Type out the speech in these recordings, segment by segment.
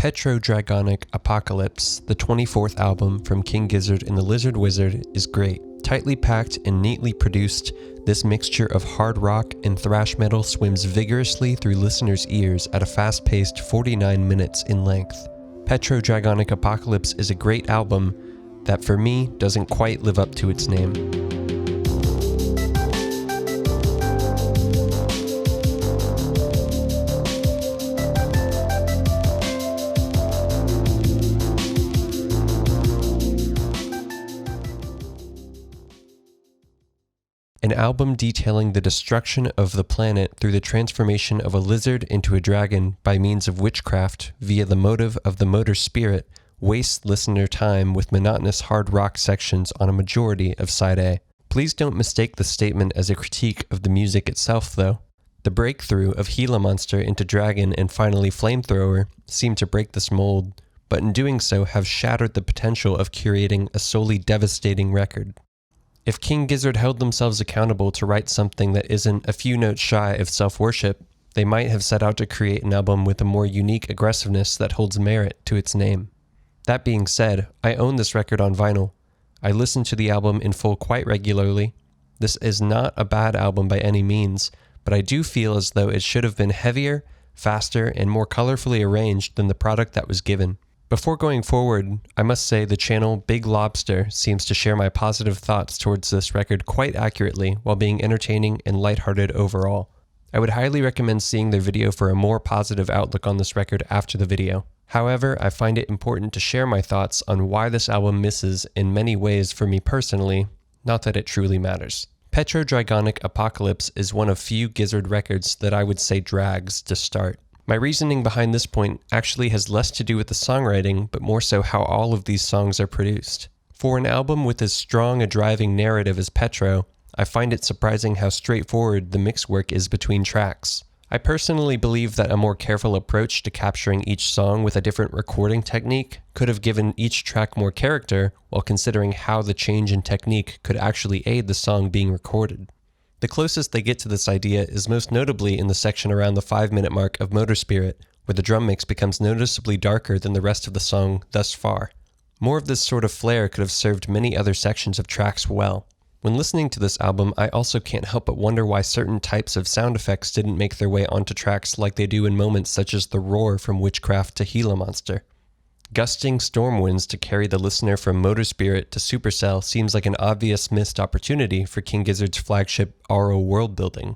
PetroDragonic Apocalypse, the 24th album from King Gizzard and the Lizard Wizard, is great. Tightly packed and neatly produced, this mixture of hard rock and thrash metal swims vigorously through listeners' ears at a fast-paced 49 minutes in length. PetroDragonic Apocalypse is a great album that, for me, doesn't quite live up to its name. An album detailing the destruction of the planet through the transformation of a lizard into a dragon by means of witchcraft via the motive of the motor spirit wastes listener time with monotonous hard rock sections on a majority of side A. Please don't mistake the statement as a critique of the music itself, though. The breakthrough of Gila Monster into dragon and finally flamethrower seemed to break this mold, but in doing so have shattered the potential of curating a solely devastating record. If King Gizzard held themselves accountable to write something that isn't a few notes shy of self-worship, they might have set out to create an album with a more unique aggressiveness that holds merit to its name. That being said, I own this record on vinyl. I listen to the album in full quite regularly. This is not a bad album by any means, but I do feel as though it should have been heavier, faster, and more colorfully arranged than the product that was given. Before going forward, I must say the channel Big Lobster seems to share my positive thoughts towards this record quite accurately while being entertaining and lighthearted overall. I would highly recommend seeing their video for a more positive outlook on this record after the video. However, I find it important to share my thoughts on why this album misses in many ways for me personally, not that it truly matters. PetroDragonic Apocalypse is one of few Gizzard records that I would say drags to start. My reasoning behind this point actually has less to do with the songwriting, but more so how all of these songs are produced. For an album with as strong a driving narrative as Petro, I find it surprising how straightforward the mix work is between tracks. I personally believe that a more careful approach to capturing each song with a different recording technique could have given each track more character while considering how the change in technique could actually aid the song being recorded. The closest they get to this idea is most notably in the section around the 5-minute mark of Motor Spirit, where the drum mix becomes noticeably darker than the rest of the song thus far. More of this sort of flair could have served many other sections of tracks well. When listening to this album, I also can't help but wonder why certain types of sound effects didn't make their way onto tracks like they do in moments such as the roar from Witchcraft to Gila Monster. Gusting storm winds to carry the listener from Motor Spirit to Supercell seems like an obvious missed opportunity for King Gizzard's flagship RO world building.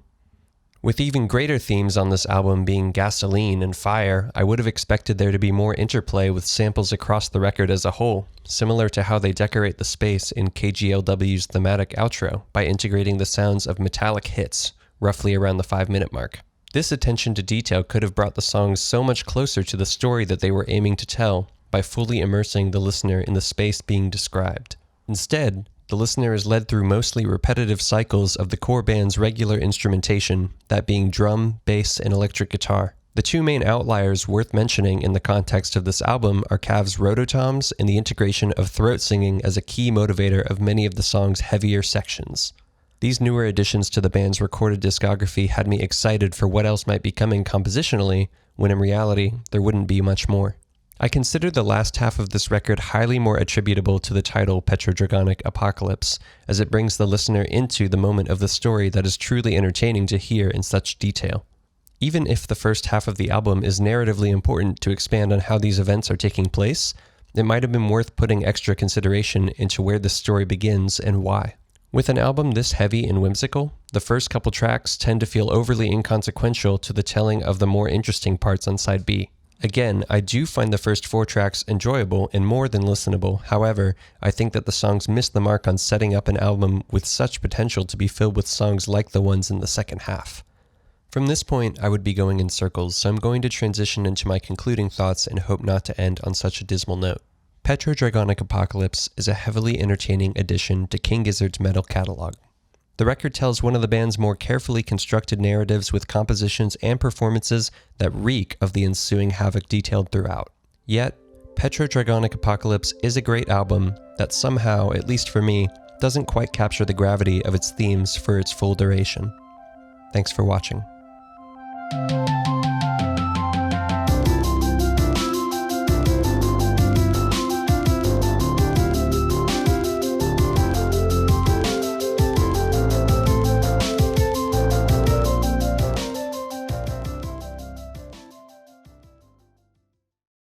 With even greater themes on this album being gasoline and fire, I would have expected there to be more interplay with samples across the record as a whole, similar to how they decorate the space in KGLW's thematic outro by integrating the sounds of metallic hits, roughly around the 5-minute mark. This attention to detail could have brought the songs so much closer to the story that they were aiming to tell, by fully immersing the listener in the space being described. Instead, the listener is led through mostly repetitive cycles of the core band's regular instrumentation, that being drum, bass, and electric guitar. The two main outliers worth mentioning in the context of this album are Cav's rototoms and the integration of throat singing as a key motivator of many of the song's heavier sections. These newer additions to the band's recorded discography had me excited for what else might be coming compositionally, when in reality, there wouldn't be much more. I consider the last half of this record highly more attributable to the title PetroDragonic Apocalypse, as it brings the listener into the moment of the story that is truly entertaining to hear in such detail. Even if the first half of the album is narratively important to expand on how these events are taking place, it might have been worth putting extra consideration into where the story begins and why. With an album this heavy and whimsical, the first couple tracks tend to feel overly inconsequential to the telling of the more interesting parts on side B. Again, I do find the first 4 tracks enjoyable and more than listenable. However, I think that the songs miss the mark on setting up an album with such potential to be filled with songs like the ones in the second half. From this point, I would be going in circles, so I'm going to transition into my concluding thoughts and hope not to end on such a dismal note. PetroDragonic Apocalypse is a heavily entertaining addition to King Gizzard's metal catalog. The record tells one of the band's more carefully constructed narratives with compositions and performances that reek of the ensuing havoc detailed throughout. Yet, PetroDragonic Apocalypse is a great album that somehow, at least for me, doesn't quite capture the gravity of its themes for its full duration. Thanks for watching.